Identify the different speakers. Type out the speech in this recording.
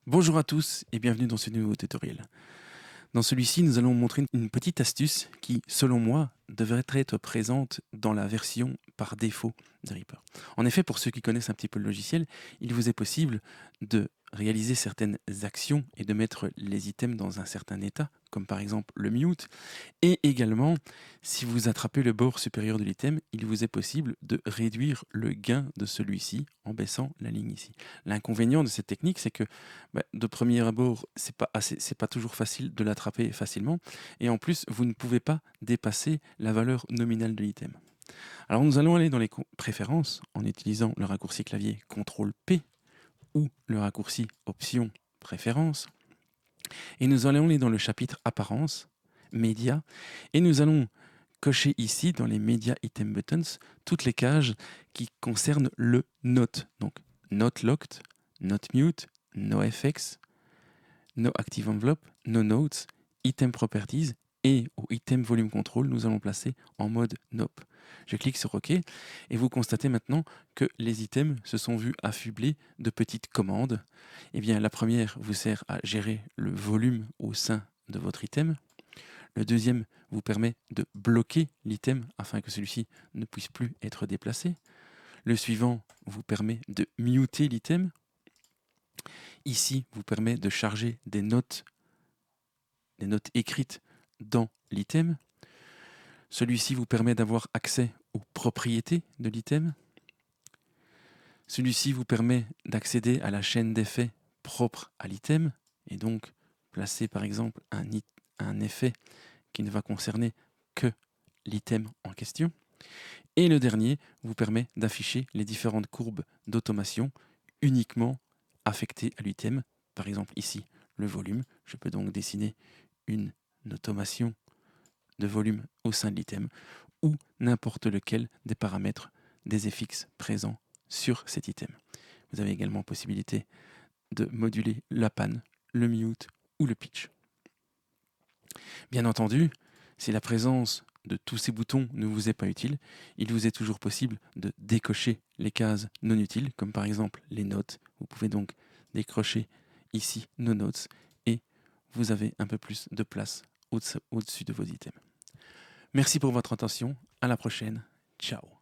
Speaker 1: Bonjour à tous et bienvenue dans ce nouveau tutoriel. Dans celui-ci, nous allons montrer une petite astuce qui, selon moi, devrait être présente dans la version par défaut de Reaper. En effet, pour ceux qui connaissent un petit peu le logiciel, il vous est possible de réaliser certaines actions et de mettre les items dans un certain état, comme par exemple le mute. Et également, si vous attrapez le bord supérieur de l'item, il vous est possible de réduire le gain de celui-ci en baissant la ligne ici. L'inconvénient de cette technique, c'est que de premier abord, c'est pas toujours facile de l'attraper facilement. Et en plus, vous ne pouvez pas dépasser la valeur nominale de l'item. Alors nous allons aller dans les préférences en utilisant le raccourci clavier CTRL-P ou le raccourci Option Préférences. Et nous allons aller dans le chapitre Apparence, Médias, et nous allons cocher ici dans les Media Item Buttons toutes les cases qui concernent le Not. Donc Not Locked, Not Mute, No Effects, No Active Envelope, No Notes, Item Properties et au Item Volume Control, nous allons placer en mode Nope. Je clique sur OK et vous constatez maintenant que les items se sont vus affublés de petites commandes. Eh bien, la première vous sert à gérer le volume au sein de votre item. Le deuxième vous permet de bloquer l'item afin que celui-ci ne puisse plus être déplacé. Le suivant vous permet de muter l'item. Ici, vous permet de charger des notes écrites dans l'item. Celui-ci vous permet d'avoir accès aux propriétés de l'item. Celui-ci vous permet d'accéder à la chaîne d'effets propre à l'item et donc placer par exemple un effet qui ne va concerner que l'item en question. Et le dernier vous permet d'afficher les différentes courbes d'automation uniquement affectées à l'item. Par exemple ici, le volume. Je peux donc dessiner une automation de volume au sein de l'item ou n'importe lequel des paramètres des effixes présents sur cet item. Vous avez également possibilité de moduler la panne, le mute ou le pitch. Bien entendu, si la présence de tous ces boutons ne vous est pas utile, il vous est toujours possible de décocher les cases non utiles, comme par exemple les notes. Vous pouvez donc décrocher ici No Notes et vous avez un peu plus de place au-dessus de vos items. Merci pour votre attention, à la prochaine, ciao.